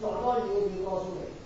找到一个就告诉你。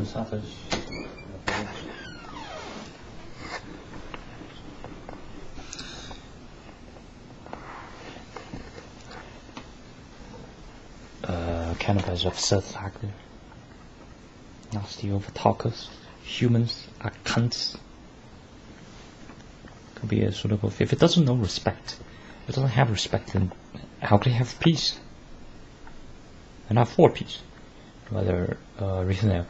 Satas. kind of as absurd factor. Nasty over talkers. Humans are cunts. Could be a suitable. If it doesn't know respect, it doesn't have respect, then how can it have peace? And not for peace. Whether recent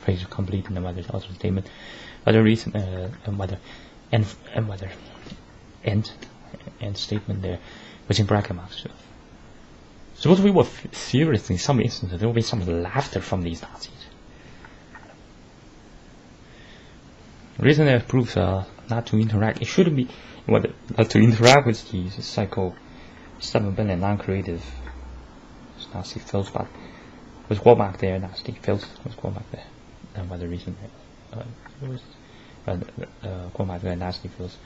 phrase complete and whether also statement, whether recent and whether and whether end statement there within bracket marks. Suppose we were serious in some instances, there will be some laughter from these Nazis. Reason proves not to interact. It shouldn't be not to interact with the psycho 7 billion non-creative Nazi fields, but with Goldmark there, nasty fields with Goldmark there, and whether reason Goldmark there, nasty fields,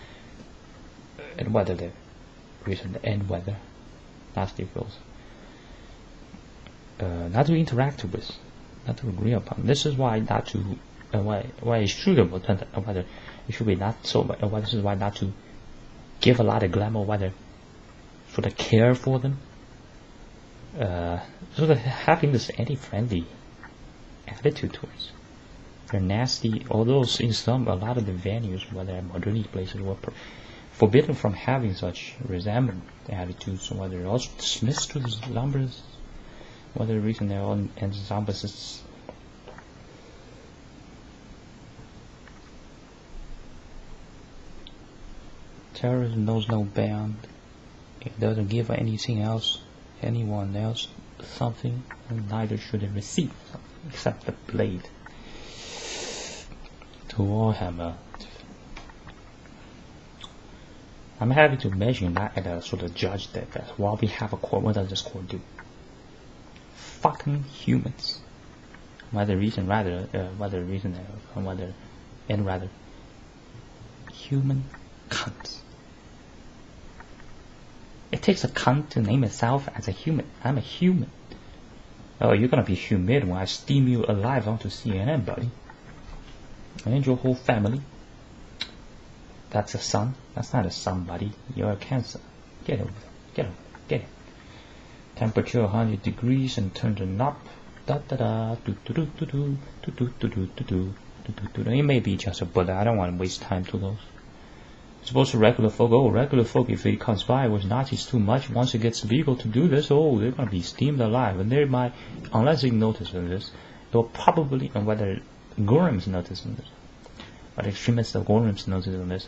and whether the reason and whether nasty fields. Not to interact with, not to agree upon. This is why not to. Why it should have whether it should be not so. This is why not to give a lot of glamour. Whether sort of care for them. Sort of having this anti-friendly attitude towards. They're nasty. Although in a lot of the venues, whether modernity places were forbidden from having such resentment attitudes, whether they're also dismissed to the numbers. Whether the reason they're on and zombists. Terrorism knows no bound. It doesn't give anything else, anyone else, something, and neither should it receive something except the blade. To Warhammer. I'm happy to mention that at a sort of judge that while we have a court, what does this court do? Fucking humans. Whether reason human cunts. It takes a cunt to name itself as a human. I'm a human. Oh, you're gonna be humid when I steam you alive onto CNN, buddy. And your whole family. That's a son. That's not a son, buddy. You're a cancer. Get over it. Get over it. Get it. Temperature 100 degrees and turn the knob. Da da da. Do do do do do do do do do do do do. It may be just a bullet. I don't want to waste time to those. Suppose regular folk, if it comes by with Nazis too much, once it gets legal to do this, they're gonna be steamed alive. And they might, unless they notice this, they'll probably, and whether Gorham's noticing this, but extremists of Gorham's noticing this,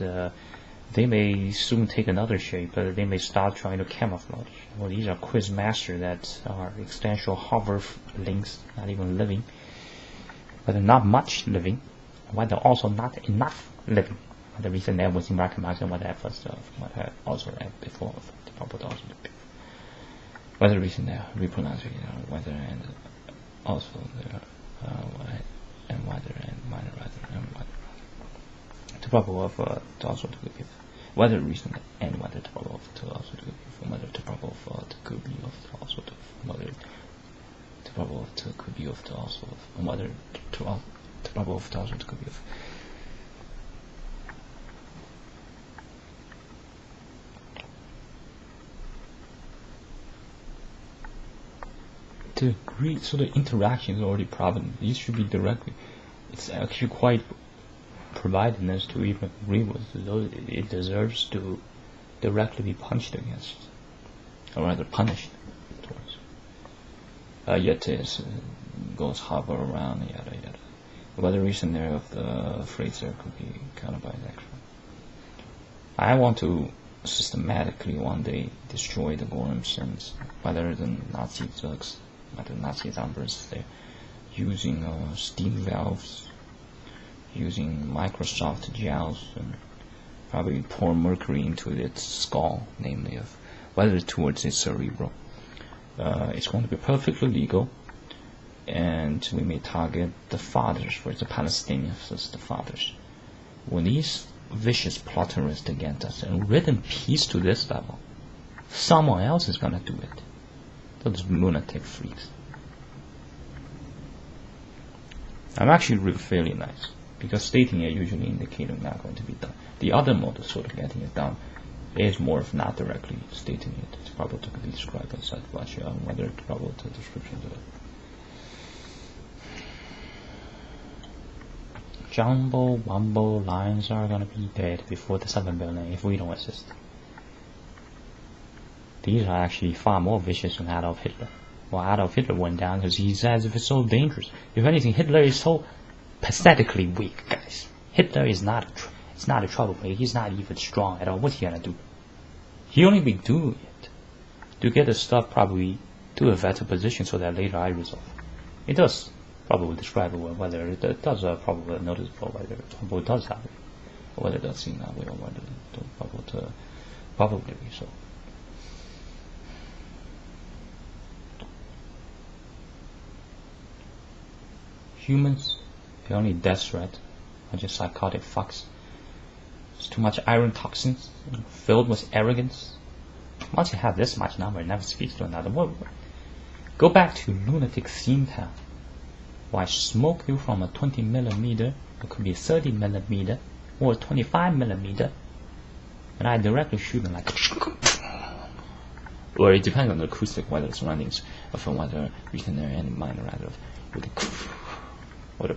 they may soon take another shape. They may start trying to camouflage. Well, these are quiz masters that are existential hover links, not even living, but not much living, whether also not enough living. The reason that was in bracket marks and what I first what I also read before the probable also whether the reason that repronounce whether and also the and whether and minor rather and whether the probable of to also to give whether reason and whether the probable of to also to give whether the probable of to could be of to also to whether the probable of to could be of to also and whether the probable of to also to could be of. To agree, so the interaction is already provident. These should be directly. It's actually quite providence to even agree with. It deserves to directly be punched against, or rather punished towards. Yet it goes hover around, yada yada. Whether reason there of the phrase there could be kind of bisexual. I want to systematically one day destroy the Gorham sins, rather than Nazi thugs. The Nazi numbers there, using steam valves, using Microsoft jaust, and probably pour mercury into its skull, namely of whether towards its cerebral. It's going to be perfectly legal, and we may target the fathers, for the Palestinians as the fathers. When these vicious plotters against us and written peace to this level, someone else is going to do it. Those lunatic freaks. I'm actually really fairly nice, because stating it usually indicates not going to be done. The other mode of sort of getting it done is more of not directly stating it. It's probable to be described as such, but whether it's probable to descriptions of it. Jumbo, Wumbo, lions are gonna be dead before the 7 billion if we don't assist. These are actually far more vicious than Adolf Hitler. Well, Adolf Hitler went down because he says if it's so dangerous. If anything, Hitler is so pathetically weak, guys. Hitler is not a troublemaker. He's not even strong at all. What's he gonna do? He only be doing it to get the stuff probably to a better position so that later I resolve. It does probably describe whether it does probably noticeable whether it probably does that way, or whether it does seem that way, or whether it probably to probably be so. Humans, the only death threat are just psychotic fucks. There's too much iron toxins, filled with arrogance. Once you have this much number, it never speaks to another word. Go back to lunatic scene town. Why smoke you from a 20 millimeter, it could be 30 millimeter, or 25 millimeter, and I directly shoot them like, or it depends on the acoustic, whether it's surroundings, or from whether recent and minor rather with the or the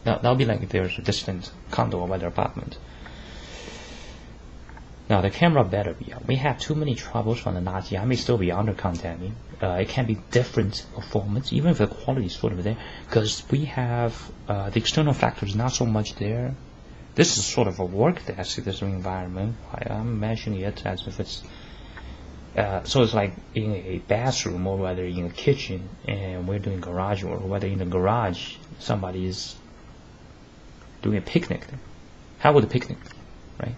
that'll be like if there's a distant condo or weather apartment. Now the camera better be out. We have too many troubles from the Nazi. I may still be under contaminating. It can be different performance, even if the quality is sort of there, because we have the external factors not so much there. This is sort of a work desk in this environment. I'm mentioning it as if it's so it's like in a bathroom, or whether in a kitchen and we're doing garage, or whether in the garage somebody is doing a picnic there. How would a picnic be, right?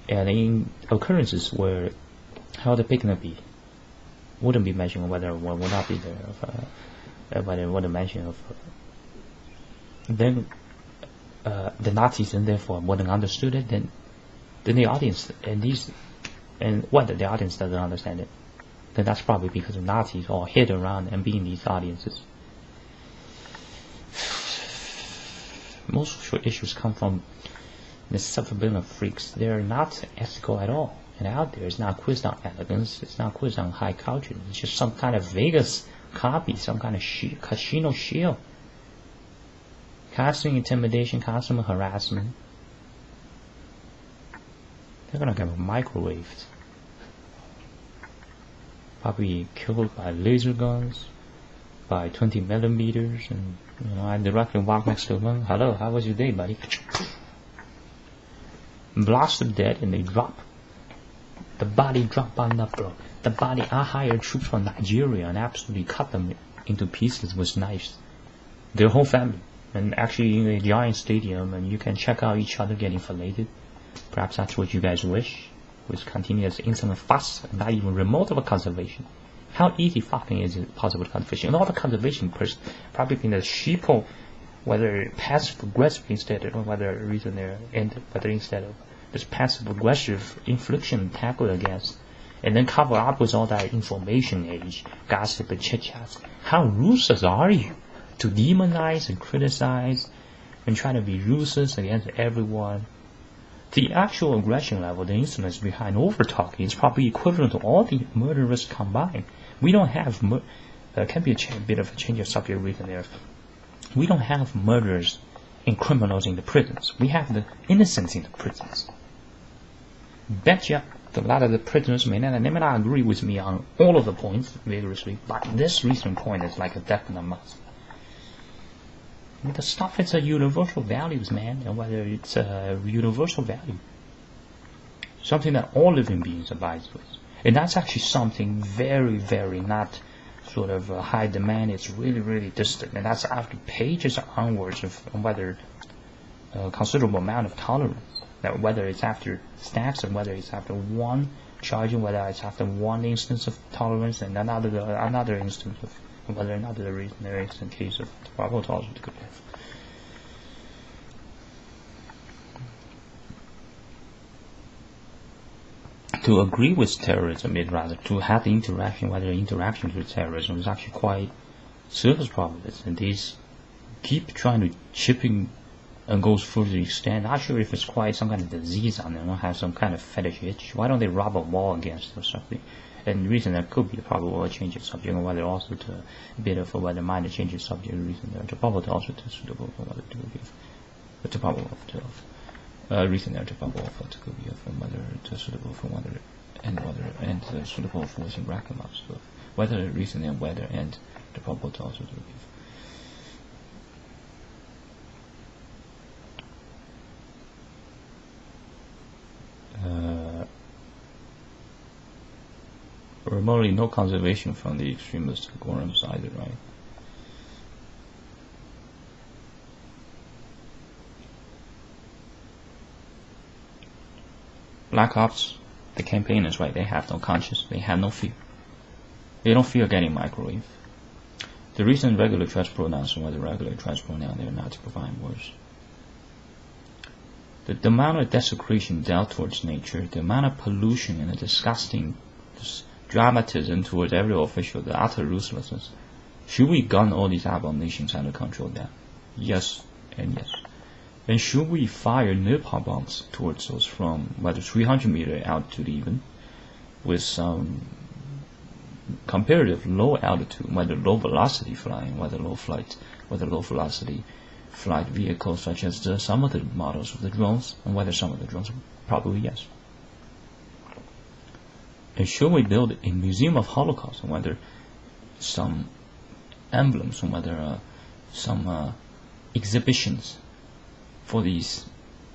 And in occurrences where how the picnic be wouldn't be mentioned, whether one would not be there, whether it wouldn't mention of then the Nazis and therefore wouldn't understood it, then the audience and whether the audience doesn't understand it, then that's probably because the Nazis all hid around and be in these audiences. Most social issues come from the suburban freaks. They're not ethical at all. And out there, it's not quizzed on elegance, it's not quizzed on high culture. It's just some kind of Vegas copy, some kind of casino shield. Constant intimidation, constant harassment. They're gonna get microwaved. Probably killed by laser guns, by 20 millimeters, and I directly walk next to them. Hello, how was your day, buddy? Blast them dead, and they drop. The body drop on the floor. The body, I hired troops from Nigeria and absolutely cut them into pieces with knives. Their whole family, and actually in a giant stadium, and you can check out each other getting filleted. Perhaps that's what you guys wish, with continuous insolent fuss and not even remote of a conservation. How easy fucking is it possible to conservation? And all the conservation probably in the sheeple, whether passive aggressive instead, or whether reason they're whether instead of this passive aggressive infliction tackled against, and then cover up with all that information age, gossip and chit chats. How ruthless are you to demonize and criticize and try to be ruthless against everyone? The actual aggression level, the incidence behind over-talking is probably equivalent to all the murderers combined. We don't have, can be a bit of a change of subject reason there. We don't have murderers and criminals in the prisons. We have the innocents in the prisons. Betcha a lot of the prisoners may not agree with me on all of the points vigorously, but this recent point is like a definite must. The stuff is a universal values, man, and whether it's a universal value, something that all living beings abide with, and that's actually something very, very not sort of high demand. It's really, really distant, and that's after pages onwards of whether a considerable amount of tolerance. Now, whether it's after stacks, or whether it's after one charging, whether it's after one instance of tolerance and another instance of whether another reason there is in case of probable tolerance could have. To agree with terrorism is rather to have the interaction, whether interactions with terrorism is actually quite serious problems, and these keep trying to chipping and goes further extent. Not sure if it's quite some kind of disease on them or have some kind of fetish itch. Why don't they rob a wall against or something? And the reason that could be a probable change of subject, or whether also to a bit of a whether minor change of subject. The reason that to probable also to suitable for whether to give to probable of reason that to probable for to be of whether to suitable for whether and suitable for some bracket marks. So whether reason and whether and the probable to also to give. Remotely no conservation from the extremist quorums either, right? Black Ops, the campaigners, right? They have no conscience, they have no fear. They don't fear getting microwave. The reason regular trust pronouns and whether regular trust pronoun they are not to provide words. The amount of desecration dealt towards nature, the amount of pollution and the disgusting dramatism towards every official, the utter ruthlessness. Should we gun all these abominations under control then? Yes and yes. And should we fire napalm bombs towards those from whether 300 meter altitude even, with some comparative low altitude, whether low velocity flying, whether low velocity flight vehicles such as some of the models of the drones, and whether some of the drones, probably yes. And should we build a museum of Holocaust, and whether some emblems, and whether some exhibitions for these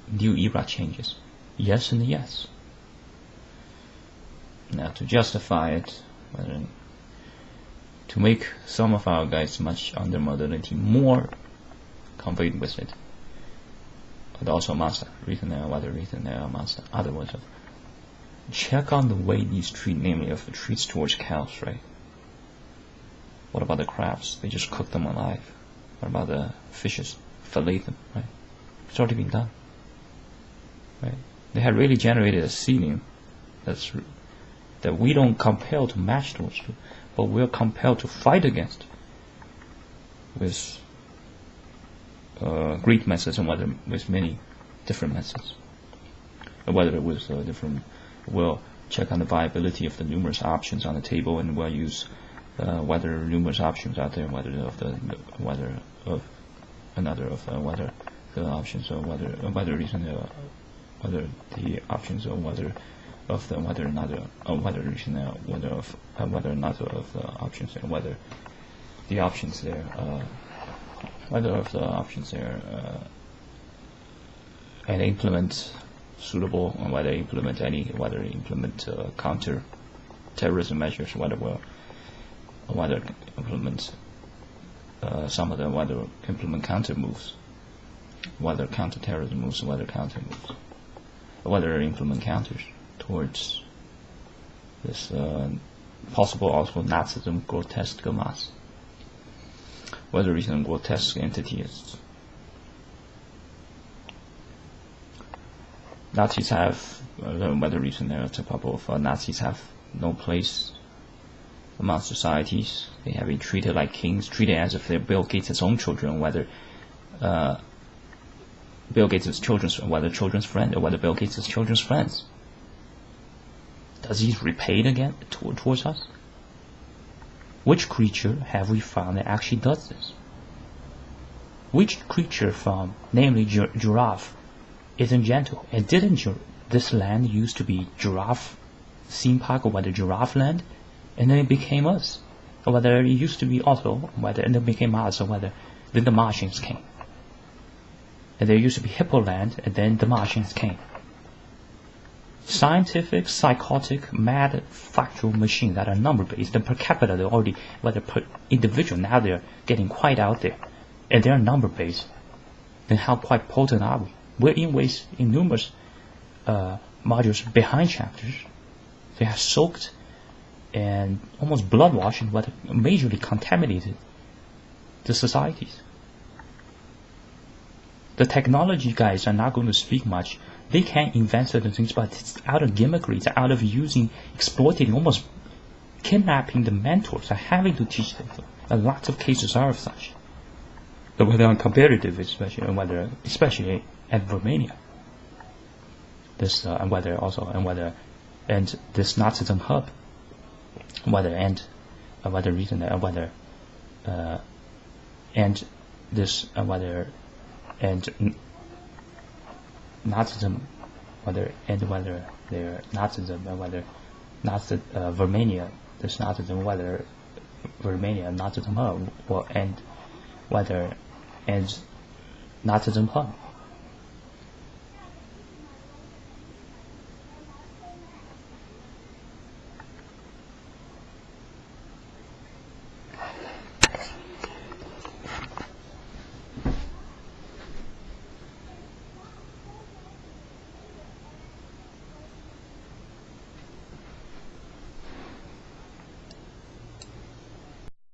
new era changes? Yes and yes. Now to justify it, whether to make some of our guys much under modernity more conveyed with it, but also master, reason there, whether reason there, master, other words of check on the way these treat, namely of the treats towards cows, right? What about the crabs? They just cook them alive. What about the fishes? Fillet them, right? It's already been done, right? They had really generated a ceiling that we don't compel to match those two, but we're compelled to fight against with Greek methods, and whether with many different methods, whether with different. We'll check on the viability of the numerous options on the table, and we'll use whether numerous options out there, whether of the whether of another of whether the options, or whether reason whether the options, or whether of the whether another, or whether reason whether of whether another of the options, and whether the options there whether of the options there and implement suitable, or whether implement counter terrorism measures, whether implement some of them, whether implement counter moves, whether counter terrorism moves, whether counter moves, whether implement counters towards this possible also Nazism grotesque mass, whether reason grotesque entity is. Nazis have, whether reason there to probable of Nazis have no place among societies. They have been treated like kings, treated as if they're Bill Gates' own children, whether Bill Gates' children's, whether children's friend, or whether Bill Gates' children's friends. Does he repay it again towards us? Which creature have we found that actually does this? Which creature from, namely giraffe, isn't gentle? And didn't this land used to be giraffe theme park, or whether giraffe land, and then it became us, or whether it used to be also whether, and then it became us, or whether then the Martians came, and there used to be hippo land, and then the Martians came. Scientific, psychotic, mad, factual machines that are number based, and per capita they're already, whether per individual, now they're getting quite out there, and they're number based. Then how quite potent are we? We're in numerous modules behind chapters. They have soaked and almost blood washed, and what majorly contaminated the societies. The technology guys are not going to speak much. They can invent certain things, but it's out of gimmickry, it's out of exploiting, almost kidnapping the mentors and having to teach them. A lot of cases are of such. whether on comparative, especially at Romania. This and whether this Nazism hub, whether recent and whether and this and whether and Nazism, whether their Nazism and whether Romania, this Nazism, whether Romania Nazism hub, or and whether and Nazism hub.